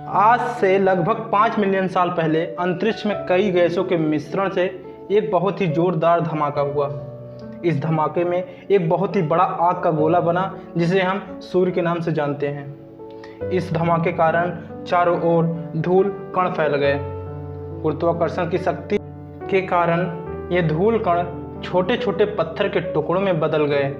आज से लगभग 5 मिलियन साल पहले अंतरिक्ष में कई गैसों के मिश्रण से एक बहुत ही जोरदार धमाका हुआ। इस धमाके में एक बहुत ही बड़ा आग का गोला बना जिसे हम सूर्य के नाम से जानते हैं। इस धमाके के कारण चारों ओर धूल कण फैल गए। गुरुत्वाकर्षण की शक्ति के कारण ये धूल कण छोटे छोटे पत्थर के टुकड़ों में बदल गए।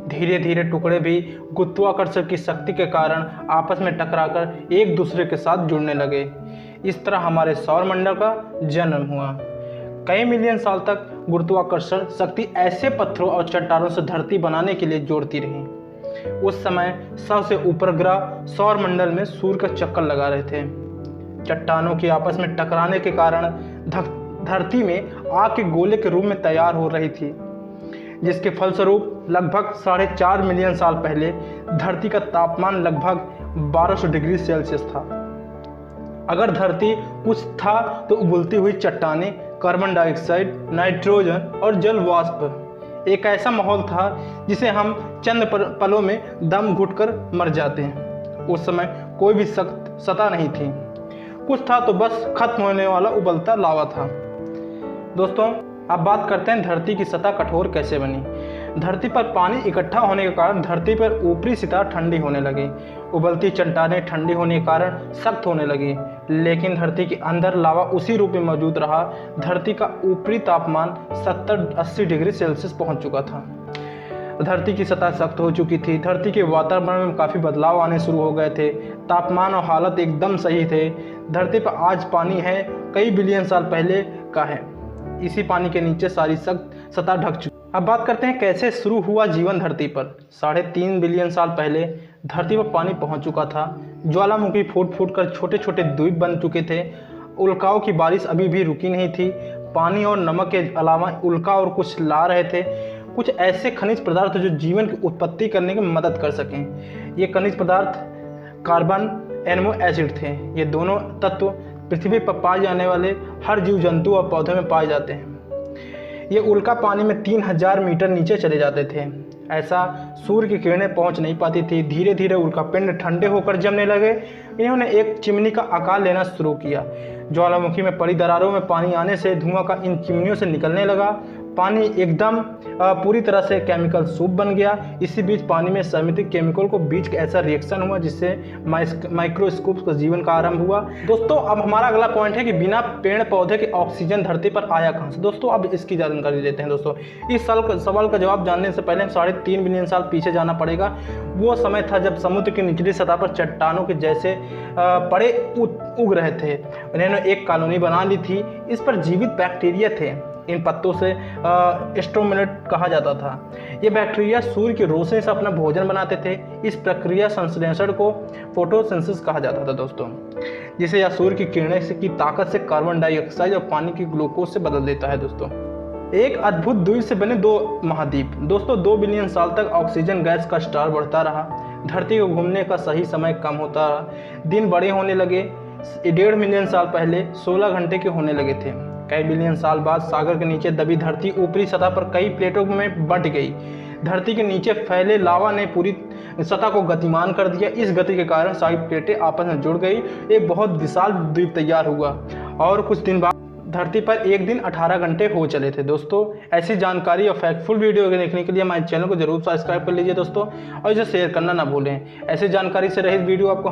धीरे धीरे टुकड़े भी गुरुत्वाकर्षण की शक्ति के कारण आपस में टकराकर एक दूसरे के साथ जुड़ने लगे। इस तरह हमारे सौरमंडल का जन्म हुआ। कई मिलियन साल तक गुरुत्वाकर्षण शक्ति ऐसे पत्थरों और चट्टानों से धरती बनाने के लिए जोड़ती रही। उस समय सबसे ऊपर ग्रह सौरमंडल में सूर्य का चक्कर लगा रहे थे। चट्टानों की आपस में टकराने के कारण धरती में आग के गोले के रूप में तैयार हो रही थी, जिसके फलस्वरूप लगभग 4.5 मिलियन साल पहले धरती का तापमान लगभग 1200 डिग्री सेल्सियस था। अगर धरती कुछ था तो उबलती हुई चट्टानें, कार्बन डाइऑक्साइड, नाइट्रोजन और जल वाष्प एक ऐसा माहौल था जिसे हम चंद पलों में दम घुटकर मर जाते हैं। उस समय कोई भी सख्त सतह नहीं थी, कुछ था तो बस खत्म होने वाला उबलता लावा था। दोस्तों, अब बात करते हैं धरती की सतह कठोर कैसे बनी। धरती पर पानी इकट्ठा होने के कारण धरती पर ऊपरी सतह ठंडी होने लगी। उबलती चट्टानें ठंडी होने के कारण सख्त होने लगी, लेकिन धरती के अंदर लावा उसी रूप में मौजूद रहा। धरती का ऊपरी तापमान 70-80 डिग्री सेल्सियस पहुंच चुका था। धरती की सतह सख्त हो चुकी थी। धरती के वातावरण में काफ़ी बदलाव आने शुरू हो गए थे। तापमान और हालत एकदम सही थे। धरती पर आज पानी है, कई बिलियन साल पहले का है। इसी पानी के नीचे सारी सख्त सतह ढक चुकी। अब बात करते हैं कैसे शुरू हुआ जीवन धरती पर। 3.5 बिलियन साल पहले धरती पर पानी पहुंच चुका था। ज्वालामुखी फूट फूट कर छोटे छोटे द्वीप बन चुके थे। उल्काओं की बारिश अभी भी रुकी नहीं थी। पानी और नमक के अलावा उल्का और कुछ ला रहे थे, कुछ ऐसे खनिज पदार्थ जो जीवन की उत्पत्ति करने की मदद कर सकें। ये खनिज पदार्थ कार्बन, एमिनो एसिड थे। ये दोनों तत्व पृथ्वी पर पाए जाने वाले हर जीव जंतु और पौधे में पाए जाते हैं। ये उल्का पानी में 3000 मीटर नीचे चले जाते थे। ऐसा सूर्य की किरणें पहुंच नहीं पाती थी। धीरे धीरे उल्का पिंड ठंडे होकर जमने लगे। इन्होंने एक चिमनी का आकार लेना शुरू किया। ज्वालामुखी में पड़ी दरारों में पानी आने से धुआं का इन चिमनियों से निकलने लगा। पानी एकदम पूरी तरह से केमिकल सूप बन गया। इसी बीच पानी में समित केमिकल को बीच का ऐसा रिएक्शन हुआ जिससे माइक्रोस्कोप का जीवन का आरंभ हुआ। दोस्तों, अब हमारा अगला पॉइंट है कि बिना पेड़ पौधे के ऑक्सीजन धरती पर आया कहां से। दोस्तों, अब इसकी जानकारी लेते हैं। दोस्तों, इस सवाल का जवाब जानने से पहले 3.5 बिलियन साल पीछे जाना पड़ेगा। वो समय था जब समुद्र की निचली सतह पर चट्टानों के जैसे पड़े उग रहे थे। उन्होंने एक कॉलोनी बना ली थी। इस पर जीवित बैक्टीरिया थे। इन पत्तों से स्ट्रोमेलेट कहा जाता था। ये बैक्टीरिया सूर्य की रोशनी से अपना भोजन बनाते थे। इस प्रक्रिया संश्लेषण को फोटोसिंथेसिस कहा जाता था दोस्तों, जिसे यह सूर्य की किरणें की ताकत से कार्बन डाइऑक्साइड और पानी की ग्लूकोज से बदल देता है। दोस्तों, एक अद्भुत द्वीप से बने 2 महाद्वीप। दोस्तों, 2 बिलियन साल तक ऑक्सीजन गैस का स्तर बढ़ता रहा। धरती को घूमने का सही समय कम होता रहा। दिन बड़े होने लगे। 1.5 मिलियन साल पहले 16 घंटे के होने लगे थे। कई बिलियन साल बाद सागर के नीचे दबी धरती ऊपरी सतह पर कई प्लेटों में बंट गई। धरती के नीचे फैले लावा ने पूरी सतह को गतिमान कर दिया। इस गति के कारण सारी प्लेटें आपस में जुड़ गई। एक बहुत विशाल द्वीप तैयार हुआ और कुछ दिन बाद धरती पर एक दिन 18 घंटे हो चले थे। दोस्तों, ऐसी जानकारी और फैक्टफुल वीडियो देखने के लिए हमारे चैनल को जरूर सब्सक्राइब कर लीजिए दोस्तों, और इसे शेयर करना ना भूलें। ऐसी जानकारी से रहित वीडियो आपको